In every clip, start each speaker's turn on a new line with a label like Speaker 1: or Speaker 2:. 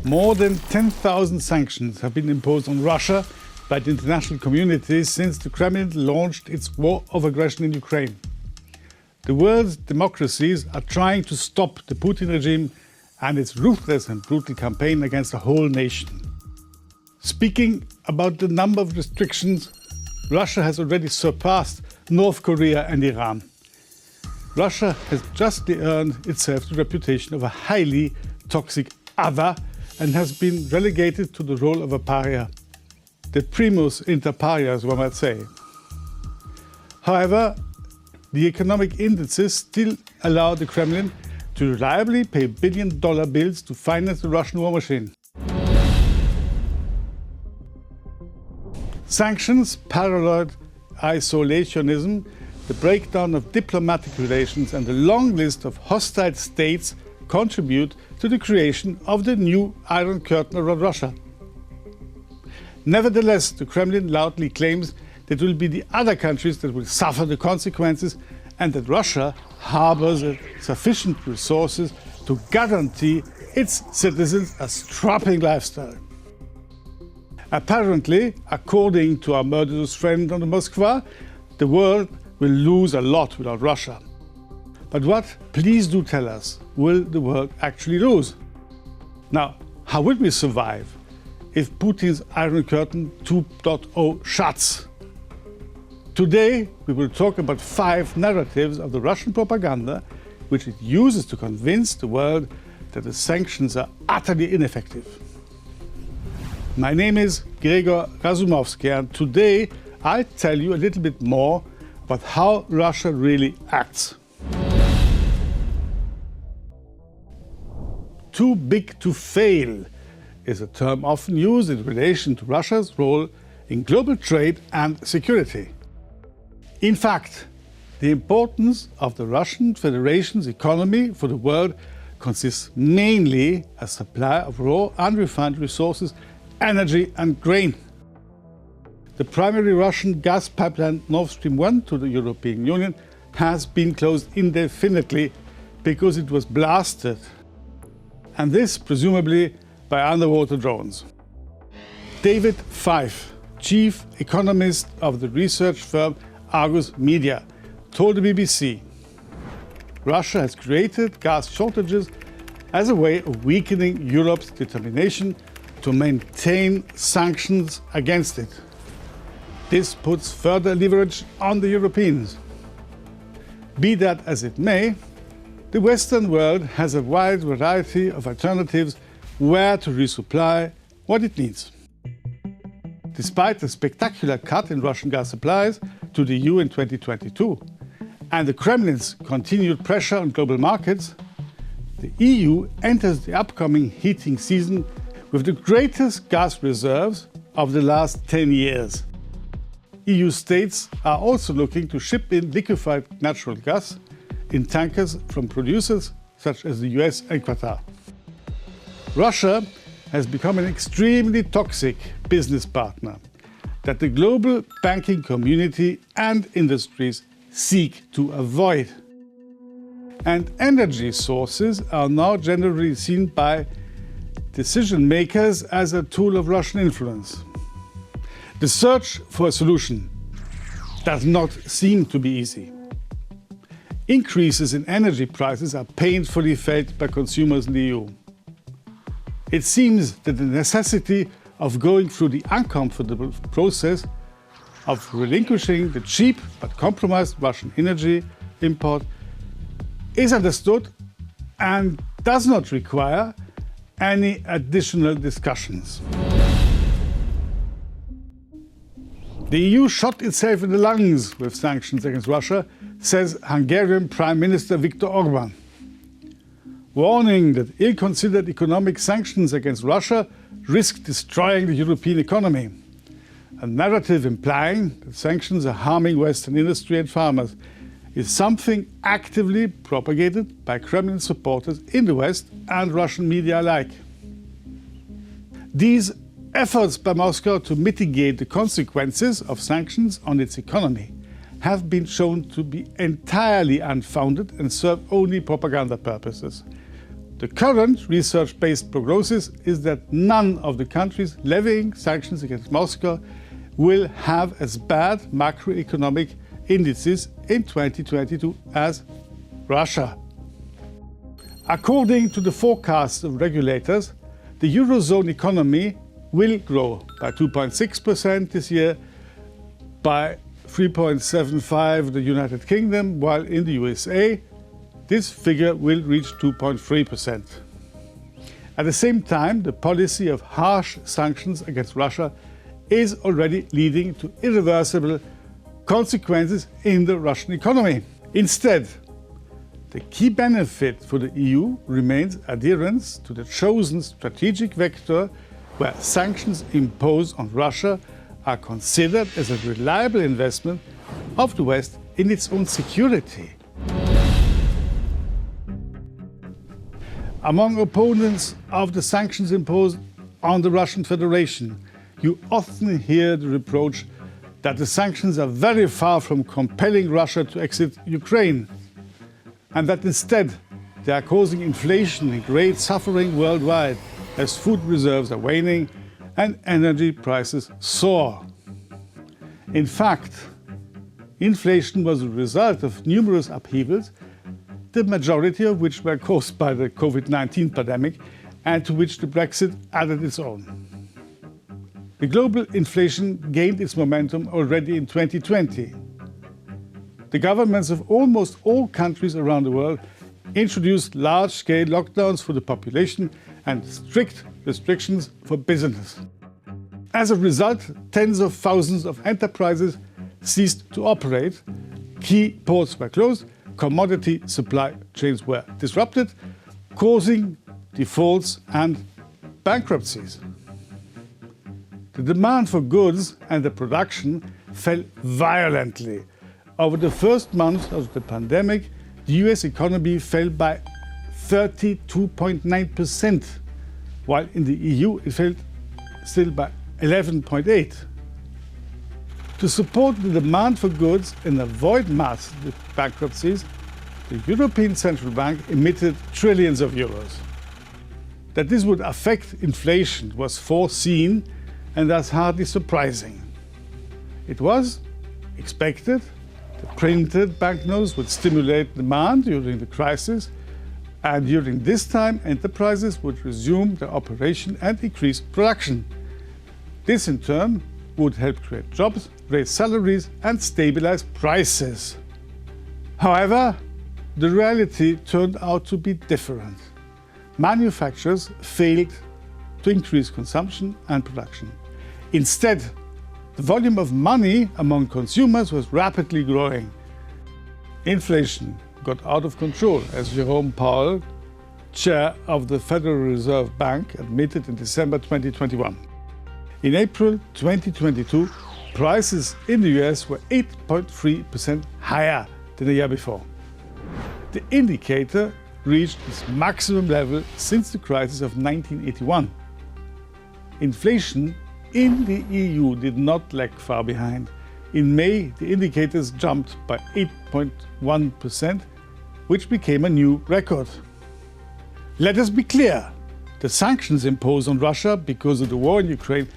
Speaker 1: More than 10,000 sanctions have been imposed on Russia by the international community since the Kremlin launched its war of aggression in Ukraine. The world's democracies are trying to stop the Putin regime and its ruthless and brutal campaign against a whole nation. Speaking about the number of restrictions, Russia has already surpassed North Korea and Iran. Russia has justly earned itself the reputation of a highly toxic other and has been relegated to the role of a pariah. The primus inter pariahs, one might say. However, the economic indices still allow the Kremlin to reliably pay billion-dollar bills to finance the Russian war machine. Sanctions, paralleled isolationism, the breakdown of diplomatic relations and a long list of hostile states contribute to the creation of the new Iron Curtain around Russia. Nevertheless, the Kremlin loudly claims that it will be the other countries that will suffer the consequences and that Russia harbors sufficient resources to guarantee its citizens a strapping lifestyle. Apparently, according to our murderous friend on the Moskva, the world will lose a lot without Russia. But what, please do tell us, will the world actually lose? Now, how will we survive if Putin's Iron Curtain 2.0 shuts? Today, we will talk about 5 narratives of the Russian propaganda which it uses to convince the world that the sanctions are utterly ineffective. My name is Gregor Razumovsky, and today I'll tell you a little bit more about how Russia really acts. Too big to fail is a term often used in relation to Russia's role in global trade and security. In fact, the importance of the Russian Federation's economy for the world consists mainly as supply of raw, unrefined resources, energy and grain. The primary Russian gas pipeline Nord Stream 1 to the European Union has been closed indefinitely because it was blasted, and this presumably by underwater drones. David Fife, chief economist of the research firm Argus Media, told the BBC, Russia has created gas shortages as a way of weakening Europe's determination to maintain sanctions against it. This puts further leverage on the Europeans. Be that as it may, the Western world has a wide variety of alternatives where to resupply what it needs. Despite the spectacular cut in Russian gas supplies to the EU in 2022 and the Kremlin's continued pressure on global markets, the EU enters the upcoming heating season with the greatest gas reserves of the last 10 years. EU states are also looking to ship in liquefied natural gas in tankers from producers such as the US and Qatar. Russia has become an extremely toxic business partner that the global banking community and industries seek to avoid. And energy sources are now generally seen by decision makers as a tool of Russian influence. The search for a solution does not seem to be easy. Increases in energy prices are painfully felt by consumers in the EU. It seems that the necessity of going through the uncomfortable process of relinquishing the cheap but compromised Russian energy import is understood and does not require any additional discussions. The EU shot itself in the lungs with sanctions against Russia, says Hungarian Prime Minister Viktor Orban, warning that ill-considered economic sanctions against Russia risk destroying the European economy. A narrative implying that sanctions are harming Western industry and farmers is something actively propagated by Kremlin supporters in the West and Russian media alike. These efforts by Moscow to mitigate the consequences of sanctions on its economy have been shown to be entirely unfounded and serve only propaganda purposes. The current research-based prognosis is that none of the countries levying sanctions against Moscow will have as bad macroeconomic indices in 2022 as Russia. According to the forecasts of regulators, the Eurozone economy will grow by 2.6% this year, by 3.75% in the United Kingdom, while in the USA, this figure will reach 2.3%. At the same time, the policy of harsh sanctions against Russia is already leading to irreversible consequences in the Russian economy. Instead, the key benefit for the EU remains adherence to the chosen strategic vector where sanctions imposed on Russia are considered as a reliable investment of the West in its own security. Among opponents of the sanctions imposed on the Russian Federation, you often hear the reproach that the sanctions are very far from compelling Russia to exit Ukraine, and that instead they are causing inflation and great suffering worldwide as food reserves are waning and energy prices soar. In fact, inflation was a result of numerous upheavals, the majority of which were caused by the COVID-19 pandemic and to which the Brexit added its own. The global inflation gained its momentum already in 2020. The governments of almost all countries around the world introduced large-scale lockdowns for the population and strict restrictions for business. As a result, tens of thousands of enterprises ceased to operate, key ports were closed, commodity supply chains were disrupted, causing defaults and bankruptcies. The demand for goods and the production fell violently. Over the first months of the pandemic, the US economy fell by 32.9%, while in the EU it fell still by 11.8%. To support the demand for goods and avoid mass bankruptcies, the European Central Bank emitted trillions of euros. That this would affect inflation was foreseen and thus hardly surprising. It was expected that printed banknotes would stimulate demand during the crisis, and during this time enterprises would resume their operation and increase production. This in turn would help create jobs, raise salaries and stabilize prices. However, the reality turned out to be different. Manufacturers failed to increase consumption and production. Instead, the volume of money among consumers was rapidly growing. Inflation got out of control, as Jerome Powell, chair of the Federal Reserve Bank, admitted in December 2021. In April 2022, prices in the US were 8.3% higher than the year before. The indicator reached its maximum level since the crisis of 1981. Inflation in the EU did not lag far behind. In May, the indicators jumped by 8.1%, which became a new record. Let us be clear, the sanctions imposed on Russia because of the war in Ukraine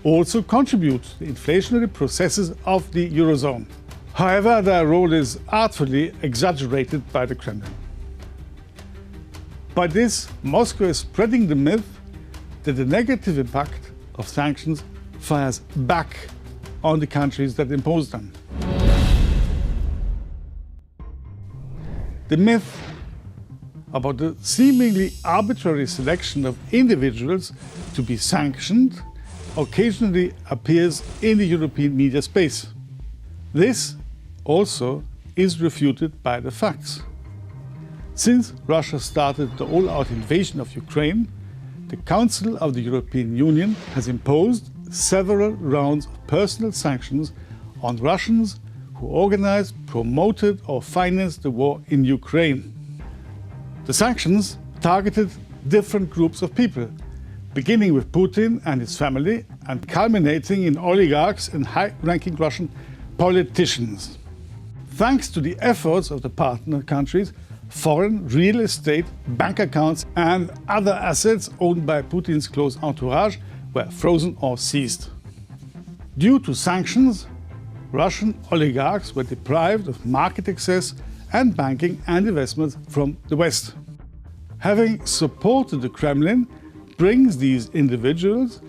Speaker 1: also contribute to the inflationary processes of the Eurozone. However, their role is artfully exaggerated by the Kremlin. By this, Moscow is spreading the myth that the negative impact of sanctions fires back on the countries that impose them. The myth about the seemingly arbitrary selection of individuals to be sanctioned occasionally appears in the European media space. This also is refuted by the facts. Since Russia started the all-out invasion of Ukraine, the Council of the European Union has imposed several rounds of personal sanctions on Russians who organized, promoted or financed the war in Ukraine. The sanctions targeted different groups of people, beginning with Putin and his family and culminating in oligarchs and high-ranking Russian politicians. Thanks to the efforts of the partner countries, foreign real estate, bank accounts and other assets owned by Putin's close entourage were frozen or seized. Due to sanctions, Russian oligarchs were deprived of market access and banking and investments from the West. Having supported the Kremlin brings these individuals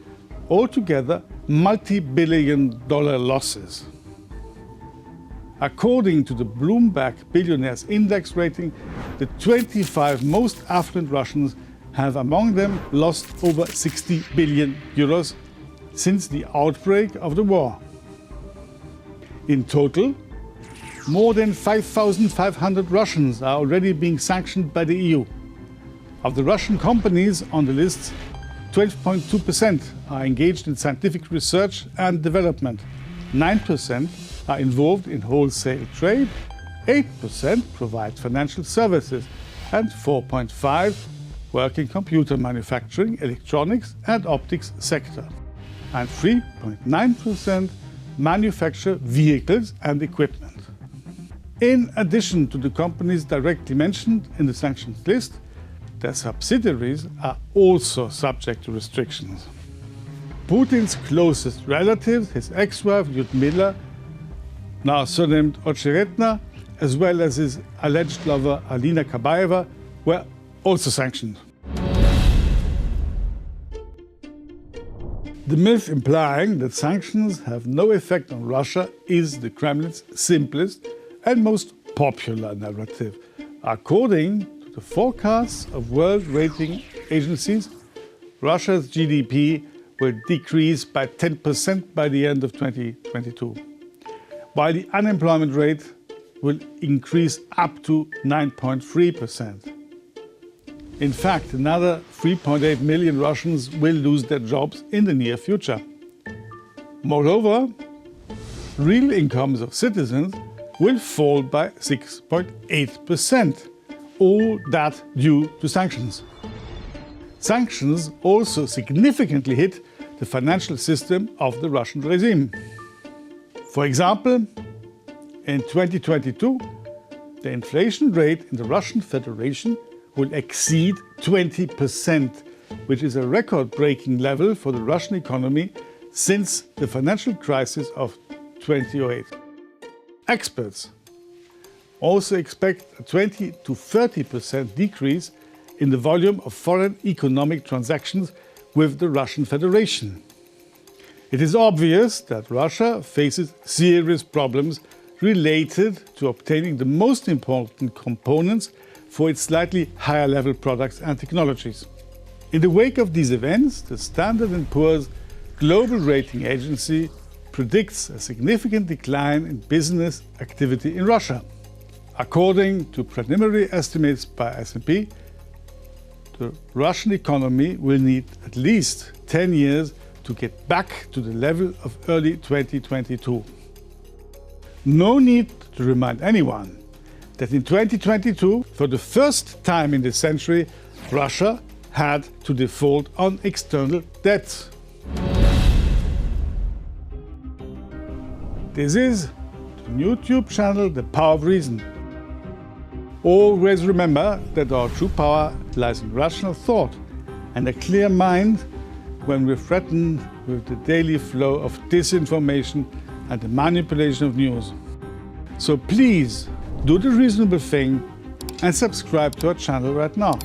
Speaker 1: altogether multi-billion-dollar losses. According to the Bloomberg Billionaires Index rating, the 25 most affluent Russians have among them lost over 60 billion euros since the outbreak of the war. In total, more than 5,500 Russians are already being sanctioned by the EU. Of the Russian companies on the list, 12.2% are engaged in scientific research and development, 9% are involved in wholesale trade, 8% provide financial services, and 4.5% work in computer manufacturing, electronics and optics sector, and 3.9% manufacture vehicles and equipment. In addition to the companies directly mentioned in the sanctions list, their subsidiaries are also subject to restrictions. Putin's closest relatives, his ex-wife Lyudmila, now surnamed Ocheretna, as well as his alleged lover Alina Kabaeva, were also sanctioned. The myth implying that sanctions have no effect on Russia is the Kremlin's simplest and most popular narrative. According to the forecasts of world rating agencies, Russia's GDP will decrease by 10% by the end of 2022, while the unemployment rate will increase up to 9.3%. In fact, another 3.8 million Russians will lose their jobs in the near future. Moreover, real incomes of citizens will fall by 6.8%, all that due to sanctions. Sanctions also significantly hit the financial system of the Russian regime. For example, in 2022, the inflation rate in the Russian Federation will exceed 20%, which is a record-breaking level for the Russian economy since the financial crisis of 2008. Experts also expect a 20 to 30% decrease in the volume of foreign economic transactions with the Russian Federation. It is obvious that Russia faces serious problems related to obtaining the most important components for its slightly higher-level products and technologies. In the wake of these events, the Standard & Poor's global rating agency predicts a significant decline in business activity in Russia. According to preliminary estimates by S&P, the Russian economy will need at least 10 years to get back to the level of early 2022. No need to remind anyone that in 2022, for the first time in this century, Russia had to default on external debt. This is the YouTube channel The Power of Reason. Always remember that our true power lies in rational thought and a clear mind when we're threatened with the daily flow of disinformation and the manipulation of news. So please, do the reasonable thing and subscribe to our channel right now.